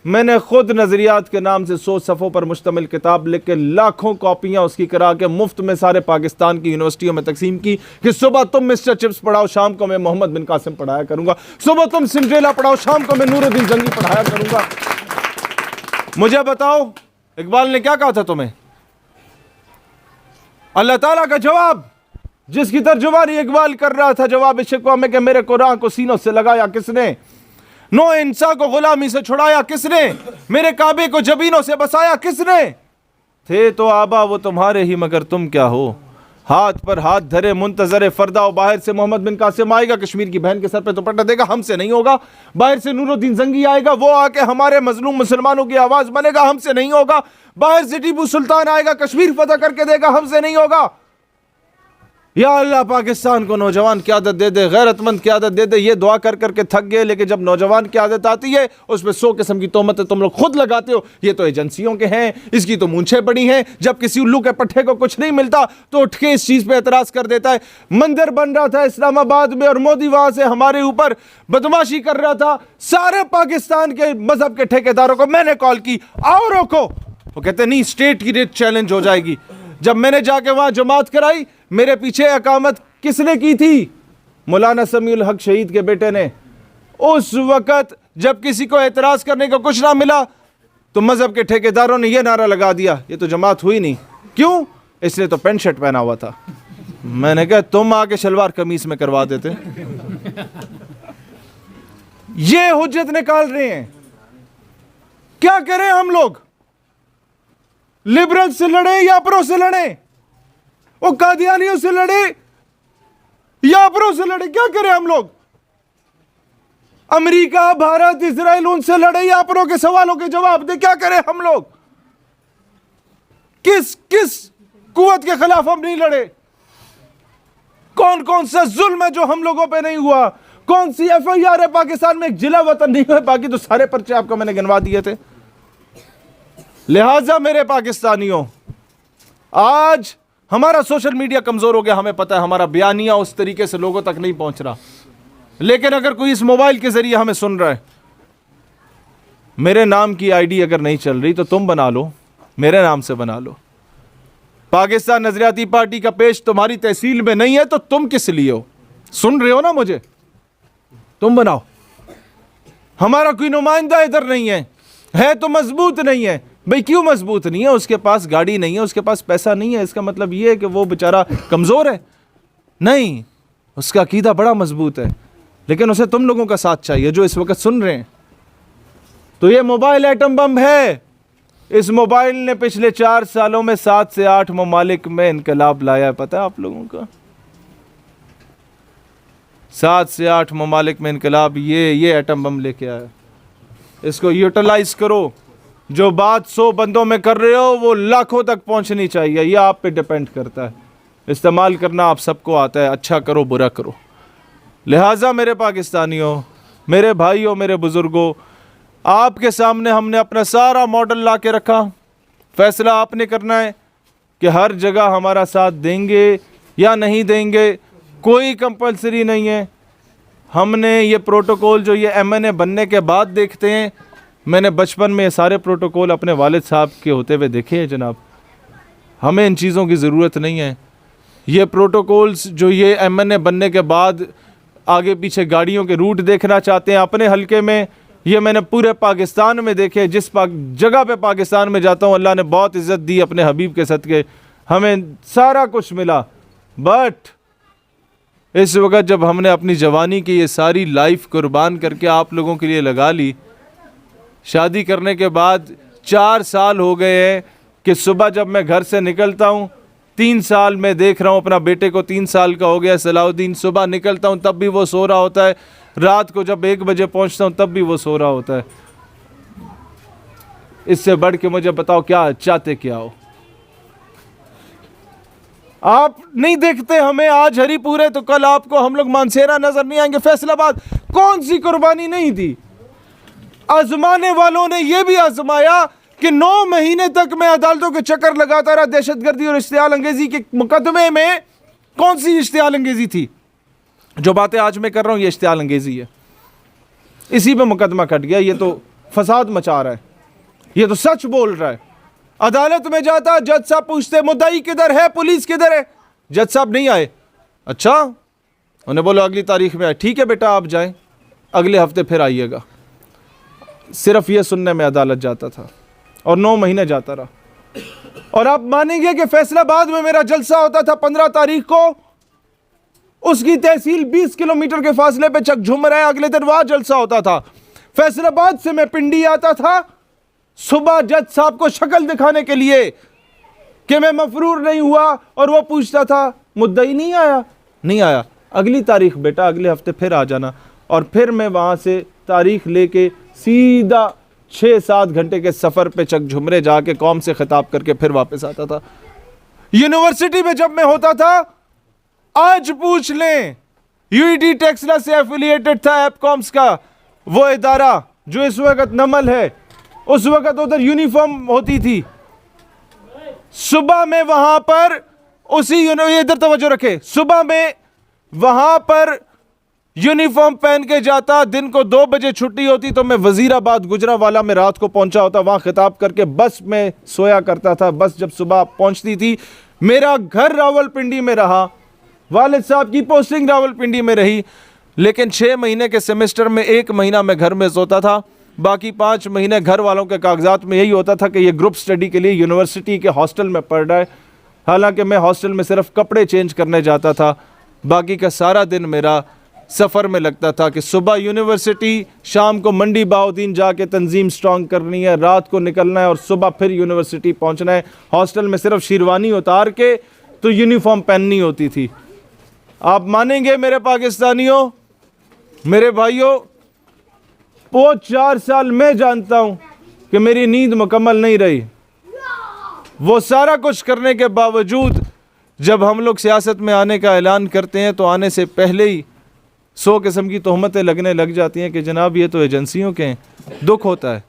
मैंने खुद नजरियात के नाम से 100 सफ़ों पर मुश्तमिल किताब लिख के लाखों कॉपियां उसकी करा के मुफ्त में सारे पाकिस्तान की यूनिवर्सिटियों में तकसीम की कि सुबह तुम मिस्टर चिप्स पढ़ाओ, शाम को मैं मोहम्मद बिन कासिम पढ़ाया करूंगा, सुबह तुम सिंड्रेला पढ़ाओ, शाम को मैं नूरुद्दीन जंगी पढ़ाया करूंगा। मुझे बताओ, इकबाल ने क्या कहा था तुम्हें? अल्लाह ताला का जवाब, जिसकी तर्जुमानी इकबाल कर रहा था, जवाब शिकवा में कि मेरे कुरान को सीनों से लगाया किसने, नो इंसान को गुलामी से छुड़ाया किसने, मेरे काबे को जबीनों से बसाया किसने? थे तो आबा वो तुम्हारे ही, मगर तुम क्या हो? हाथ पर हाथ धरे मुंतजर फरदा, बाहर से मोहम्मद बिन कासिम आएगा, कश्मीर की बहन के सर पे दुपट्टा देगा, हमसे नहीं होगा। बाहर से नूरुद्दीन जंगी आएगा, वो आके हमारे मजलूम मुसलमानों की आवाज बनेगा, हमसे नहीं होगा। बाहर से टीपू सुल्तान आएगा, कश्मीर फतह करके देगा, हमसे नहीं होगा। या अल्लाह पाकिस्तान को नौजवान क़यादत दे दे, गैरतमंद क़यादत दे दे। ये दुआ कर करके थक गए, लेकिन जब नौजवान क़यादत आती है उसमें 100 किस्म की तोहमतें तुम लोग खुद लगाते हो। ये तो एजेंसियों के हैं, इसकी तो मूंछें बड़ी हैं। जब किसी उल्लू के पट्टे को कुछ नहीं मिलता तो उठ के इस चीज़ पे एतराज़ कर देता है। मंदिर बन रहा था इस्लामाबाद में और मोदी वहाँ से हमारे ऊपर बदमाशी कर रहा था। सारे पाकिस्तान के मजहब के ठेकेदारों को मैंने कॉल की, आओ रोको। वो कहते नहीं, स्टेट की रेट चैलेंज हो जाएगी। जब मैंने जाके वहाँ जमात कराई, मेरे पीछे अकामत किसने की थी? मौलाना समीउल हक शहीद के बेटे ने। उस वक़्त जब किसी को एतराज़ करने को कुछ ना मिला तो मजहब के ठेकेदारों ने यह नारा लगा दिया, ये तो जमात हुई नहीं। क्यों? इसने तो पेंट शर्ट पहना हुआ था। मैंने कहा तुम आके शलवार कमीज में करवा देते। ये हुज्जत निकाल रहे हैं। क्या करें हम लोग? लिबरल से लड़े या अप्रो से लड़े? वो कादियानियों से लड़े या अप्रो से लड़े? क्या करें हम लोग? अमेरिका, भारत, इजराइल उनसे लड़े या अप्रो के सवालों के जवाब दे? क्या करें हम लोग? किस किस कुव्वत के खिलाफ हम नहीं लड़े? कौन कौन सा जुल्म है जो हम लोगों पे नहीं हुआ? कौन सी एफआईआर है पाकिस्तान में? एक जिला वतन नहीं हुए, बाकी तो सारे पर्चे आपको मैंने गिनवा दिए थे। लिहाजा मेरे पाकिस्तानियों, आज हमारा सोशल मीडिया कमजोर हो गया, हमें पता है, हमारा बयानिया उस तरीके से लोगों तक नहीं पहुंच रहा। लेकिन अगर कोई इस मोबाइल के जरिए हमें सुन रहा है, मेरे नाम की आईडी अगर नहीं चल रही तो तुम बना लो, मेरे नाम से बना लो। पाकिस्तान नजरियाती पार्टी का पेज तुम्हारी तहसील में नहीं है तो तुम किस लिए हो? सुन रहे हो ना मुझे? तुम बनाओ। हमारा कोई नुमाइंदा इधर नहीं है तो मजबूत नहीं है। भाई क्यों मजबूत नहीं है? उसके पास गाड़ी नहीं है, उसके पास पैसा नहीं है, इसका मतलब यह है कि वो बेचारा कमजोर है? नहीं, उसका अकीदा बड़ा मजबूत है, लेकिन उसे तुम लोगों का साथ चाहिए जो इस वक्त सुन रहे हैं। तो ये मोबाइल एटम बम है। इस मोबाइल ने पिछले 4 सालों में 7 से 8 ममालिक में इनकलाब लाया है। पता है आप लोगों का? 7 से 8 ममालिक में इनकलाब ये एटम बम लेके आया। इसको यूटिलाइज करो। जो बात 100 बंदों में कर रहे हो वो लाखों तक पहुंचनी चाहिए। ये आप पे डिपेंड करता है। इस्तेमाल करना आप सबको आता है, अच्छा करो बुरा करो। लिहाजा मेरे पाकिस्तानियों, मेरे भाइयों, मेरे बुजुर्गों, आपके सामने हमने अपना सारा मॉडल ला के रखा। फैसला आपने करना है कि हर जगह हमारा साथ देंगे या नहीं देंगे। कोई कंपलसरी नहीं है। हमने ये प्रोटोकॉल जो ये MNA बनने के बाद देखते हैं मैंने बचपन में ये सारे प्रोटोकॉल अपने वालिद साहब के होते हुए देखे हैं जनाब। हमें इन चीज़ों की ज़रूरत नहीं है। ये प्रोटोकॉल्स जो ये MNA बनने के बाद आगे पीछे गाड़ियों के रूट देखना चाहते हैं अपने हलके में, ये मैंने पूरे पाकिस्तान में देखे। जिस जगह पे पाकिस्तान में जाता हूँ अल्लाह ने बहुत इज़्ज़त दी अपने हबीब के सदके, हमें सारा कुछ मिला। बट इस वक्त जब हमने अपनी जवानी की ये सारी लाइफ कुर्बान करके आप लोगों के लिए लगा ली, शादी करने के बाद 4 साल हो गए हैं कि सुबह जब मैं घर से निकलता हूँ, 3 साल मैं देख रहा हूँ अपना बेटे को, 3 साल का हो गया सलाउद्दीन, सुबह निकलता हूँ तब भी वो सो रहा होता है, रात को जब 1 बजे पहुँचता हूँ तब भी वो सो रहा होता है। इससे बढ़ के मुझे बताओ क्या चाहते क्या हो? आप नहीं देखते हमें आज हरीपुरे तो कल आपको हम लोग मानसेरा नजर नहीं आएंगे। फैसलाबाद कौन सी कुर्बानी नहीं दी? आजमाने वालों ने यह भी आजमाया कि 9 महीने तक मैं अदालतों के चक्कर लगाता रहा। दहशतगर्दी और इश्तियाल अंगेजी के मुकदमे में कौन सी इश्तियाल अंगेजी थी? जो बातें आज मैं कर रहा हूं ये इश्तियाल अंगेजी है। इसी पे मुकदमा कट गया। ये तो फसाद मचा रहा है, ये तो सच बोल रहा है। अदालत में जाता, जज साहब पूछते मुद्दई किधर है, पुलिस किधर है? जज साहब नहीं आए। अच्छा, उन्हें बोलो अगली तारीख में आए। ठीक है बेटा आप जाएं, अगले हफ्ते फिर आइएगा। सिर्फ ये सुनने में अदालत जाता था और 9 महीने जाता रहा। और आप मानेंगे कि फैसलाबाद में मेरा जलसा होता था 15 तारीख को, उसकी तहसील 20 किलोमीटर के फासले पे चकझूमर है, अगले दिन वहां जलसा होता था। फैसलाबाद से मैं पिंडी आता था सुबह जज साहब को शक्ल दिखाने के लिए कि मैं मफरूर नहीं हुआ, और वो पूछता था मुद्दई नहीं आया? नहीं आया, अगली तारीख बेटा, अगले हफ्ते फिर आ जाना। और फिर मैं वहां से तारीख लेके सीधा 6-7 घंटे के सफर पे चकझुमरे जाके कौम से खिताब करके फिर वापस आता था। यूनिवर्सिटी में जब मैं होता था, आज पूछ लें, यूईटी टेक्सला से एफिलिएटेड था एपकॉम्स का वो इदारा जो इस वक्त नमल है, उस वक्त उधर यूनिफॉर्म होती थी। सुबह में वहां पर उसी इधर तवज्जो रखे, सुबह में वहां पर यूनिफॉर्म पहन के जाता, दिन को 2 बजे छुट्टी होती तो मैं वजीराबाद गुजरावाला में रात को पहुंचा होता, वहां खिताब करके बस में सोया करता था। बस जब सुबह पहुंचती थी, मेरा घर रावलपिंडी में रहा, वालिद साहब की पोस्टिंग रावलपिंडी में रही, लेकिन 6 महीने के सेमेस्टर में 1 महीना मैं घर में सोता था, बाकी 5 महीने घर वालों के कागजात में यही होता था कि ये ग्रुप स्टडी के लिए यूनिवर्सिटी के हॉस्टल में पढ़ रहा है। हालांकि मैं हॉस्टल में सिर्फ कपड़े चेंज करने जाता था, बाकी का सारा दिन मेरा सफ़र में लगता था कि सुबह यूनिवर्सिटी, शाम को मंडी बाउद्दीन जाके तंजीम स्ट्रॉन्ग करनी है, रात को निकलना है और सुबह फिर यूनिवर्सिटी पहुंचना है। हॉस्टल में सिर्फ शेरवानी उतार के तो यूनिफॉर्म पहननी होती थी। आप मानेंगे मेरे पाकिस्तानियों, मेरे भाइयों, वो 4 साल मैं जानता हूं कि मेरी नींद मुकम्मल नहीं रही। वो सारा कुछ करने के बावजूद जब हम लोग सियासत में आने का ऐलान करते हैं तो आने से पहले ही 100 किस्म की तोहमतें लगने लग जाती हैं कि जनाब ये तो एजेंसियों के हैं। दुख होता है,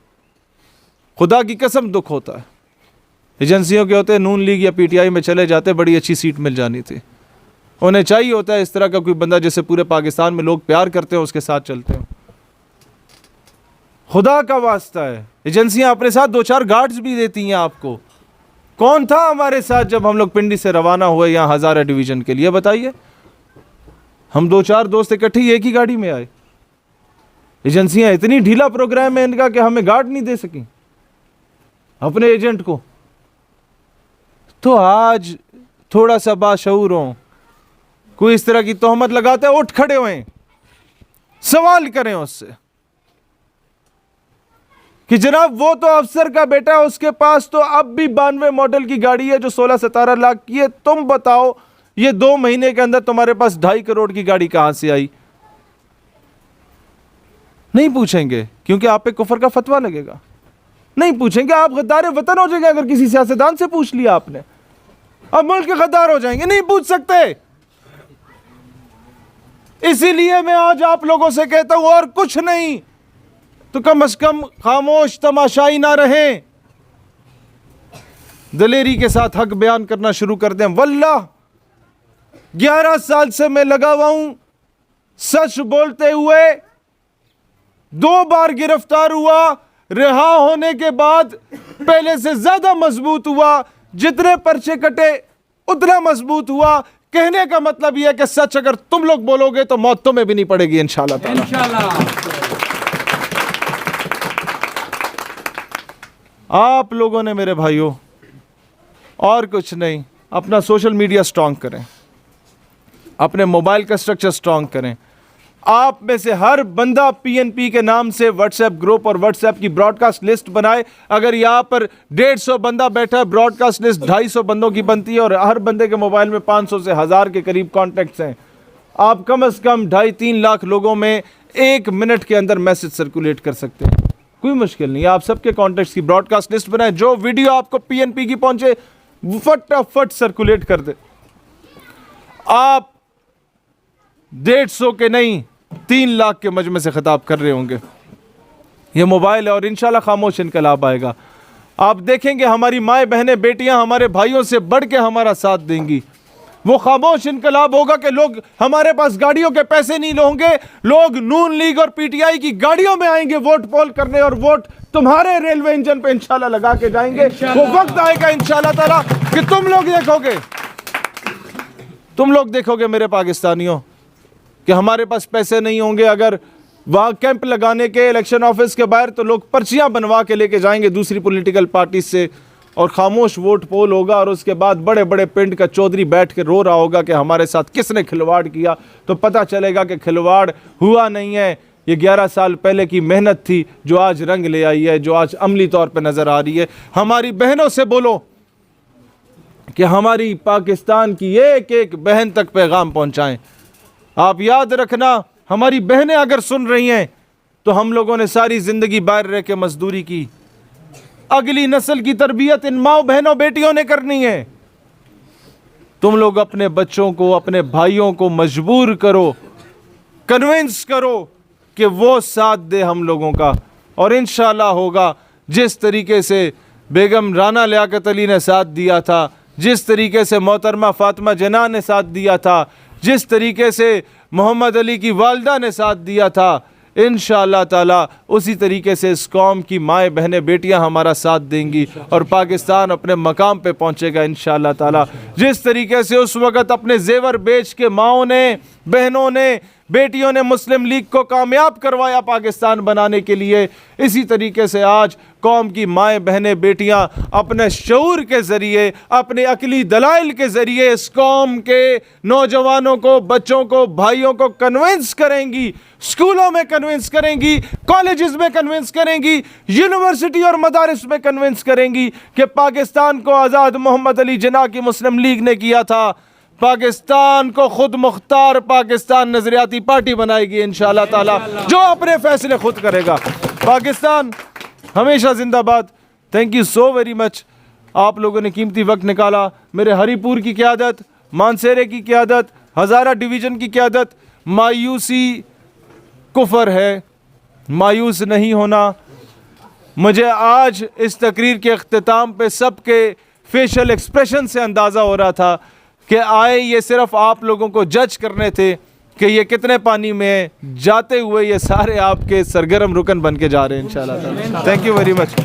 खुदा की कसम दुख होता है। एजेंसियों के होते, नून लीग या PTI में चले जाते, बड़ी अच्छी सीट मिल जानी थी। उन्हें चाहिए होता है इस तरह का कोई बंदा जिसे पूरे पाकिस्तान में लोग प्यार करते हैं, उसके साथ चलते हैं। खुदा का वास्ता है, एजेंसियां अपने साथ 2-4 गार्ड्स भी देती हैं आपको। कौन था हमारे साथ जब हम लोग पिंडी से रवाना हुए यहाँ हज़ारा डिवीज़न के लिए? बताइए। हम 2-4 दोस्त इकट्ठे एक ही गाड़ी में आए। एजेंसियां इतनी ढीला प्रोग्राम है इनका कि हमें गार्ड नहीं दे सकी अपने एजेंट को। तो आज थोड़ा सा बाशऊर हो, कोई इस तरह की तोहमत लगाते हैं, उठ खड़े हुए, सवाल करें उससे कि जनाब वो तो अफसर का बेटा है, उसके पास तो अब भी 92 मॉडल की गाड़ी है जो 16-17 लाख की है। तुम बताओ ये 2 महीने के अंदर तुम्हारे पास 2.5 करोड़ की गाड़ी कहां से आई? नहीं पूछेंगे, क्योंकि आप पे कुफर का फतवा लगेगा। नहीं पूछेंगे, आप गद्दार वतन हो जाएंगे। अगर किसी सियासतदान से पूछ लिया आपने, अब मुल्क के गद्दार हो जाएंगे। नहीं पूछ सकते। इसीलिए मैं आज आप लोगों से कहता हूं, और कुछ नहीं तो कम से कम खामोश तमाशाई ना रहें, दलेरी के साथ हक बयान करना शुरू कर दें। वल्लाह 11 साल से मैं लगा हुआ हूं, सच बोलते हुए 2 बार गिरफ्तार हुआ, रिहा होने के बाद पहले से ज्यादा मजबूत हुआ, जितने पर्चे कटे उतना मजबूत हुआ। कहने का मतलब यह है कि सच अगर तुम लोग बोलोगे तो मौत तुम्हें भी नहीं पड़ेगी इंशाल्लाह ताला। इंशाल्लाह। आप लोगों ने मेरे भाइयों और कुछ नहीं, अपना सोशल मीडिया स्ट्रांग करें, अपने मोबाइल का स्ट्रक्चर स्ट्रांग करें। आप में से हर बंदा पीएनपी के नाम से व्हाट्सएप ग्रुप और व्हाट्सएप की ब्रॉडकास्ट लिस्ट बनाए। अगर यहाँ पर 150 बंदा बैठा है, ब्रॉडकास्ट लिस्ट 250 बंदों की बनती है और हर बंदे के मोबाइल में 500 से 1000 के करीब कॉन्टैक्ट्स हैं। आप कम से कम 2.5-3 लाख लोगों में 1 मिनट के अंदर मैसेज सर्कुलेट कर सकते हैं, कोई मुश्किल नहीं है। आप सबके कॉन्टैक्ट्स की ब्रॉडकास्ट लिस्ट बनाए, जो वीडियो आपको पीएनपी की पहुंचे फटाफट सर्कुलेट कर दे। आप 150 के नहीं 3 लाख के मजमे से खिताब कर रहे होंगे। ये मोबाइल है और इंशाल्लाह खामोश इनकलाब आएगा। आप देखेंगे हमारी माएँ बहनें बेटियां हमारे भाइयों से बढ़ के हमारा साथ देंगी। वो खामोश इनकलाब होगा कि लोग, हमारे पास गाड़ियों के पैसे नहीं होंगे, लोग नून लीग और पीटीआई की गाड़ियों में आएंगे वोट पोल करने और वोट तुम्हारे रेलवे इंजन पे इंशाल्लाह लगा के जाएंगे। वो वक्त आएगा इंशाल्लाह ताला कि तुम लोग देखोगे मेरे पाकिस्तानियों कि हमारे पास पैसे नहीं होंगे अगर वहाँ कैंप लगाने के इलेक्शन ऑफिस के बाहर, तो लोग पर्चियां बनवा के लेके जाएंगे दूसरी पॉलिटिकल पार्टी से और खामोश वोट पोल होगा। और उसके बाद बड़े बड़े पिंड का चौधरी बैठ के रो रहा होगा कि हमारे साथ किसने खिलवाड़ किया। तो पता चलेगा कि खिलवाड़ हुआ नहीं है, ये 11 साल पहले की मेहनत थी जो आज रंग ले आई है, जो आज अमली तौर पर नजर आ रही है। हमारी बहनों से बोलो कि हमारी पाकिस्तान की एक एक बहन तक पैगाम पहुंचाएं। आप याद रखना, हमारी बहनें अगर सुन रही हैं तो हम लोगों ने सारी जिंदगी बाहर रह के मजदूरी की। अगली नस्ल की तरबियत इन माओ बहनों बेटियों ने करनी है। तुम लोग अपने बच्चों को, अपने भाइयों को मजबूर करो, कन्विंस करो कि वो साथ दे हम लोगों का, और इंशाल्लाह होगा। जिस तरीके से बेगम राना लियाकत अली ने साथ दिया था, जिस तरीके से मोहतरमा फातिमा जना ने साथ दिया था, जिस तरीके से मोहम्मद अली की वालदा ने साथ दिया था, इंशाअल्लाह ताला उसी तरीके से इस कौम की माएँ बहनें बेटियां हमारा साथ देंगी और पाकिस्तान अपने मकाम पे पहुंचेगा इंशाअल्लाह ताला। जिस तरीके से उस वक़्त अपने जेवर बेच के माओं ने, बहनों ने, बेटियों ने मुस्लिम लीग को कामयाब करवाया पाकिस्तान बनाने के लिए, इसी तरीके से आज कौम की माएँ बहनें बेटियां अपने शऊर के ज़रिए, अपने अकली दलाइल के ज़रिए इस कौम के नौजवानों को, बच्चों को, भाइयों को कन्विंस करेंगी, स्कूलों में कन्विंस करेंगी, कॉलेजेस में कन्विंस करेंगी, यूनिवर्सिटी और मदारिस में कन्विंस करेंगी कि पाकिस्तान को आज़ाद मोहम्मद अली जिन्ना की मुस्लिम लीग ने किया था। पाकिस्तान को खुद मुख्तार पाकिस्तान नजरियाती पार्टी बनाएगी इंशाअल्लाह ताला, जो अपने फैसले खुद करेगा। पाकिस्तान हमेशा जिंदाबाद। Thank you so very much. आप लोगों ने कीमती वक्त निकाला। मेरे हरीपुर की क़यादत, मानसेरे की क़यादत, हज़ारा डिवीज़न की क़यादत। मायूसी कुफर है, मायूस नहीं होना। मुझे आज इस तकरीर के अख्तिताम पे सबके फेशियल एक्सप्रेशन से अंदाज़ा हो रहा था कि आए ये सिर्फ आप लोगों को जज करने थे कि ये कितने पानी में है, जाते हुए ये सारे आपके सरगर्म रुकन बन के जा रहे हैं इंशाअल्लाह। Thank you very much.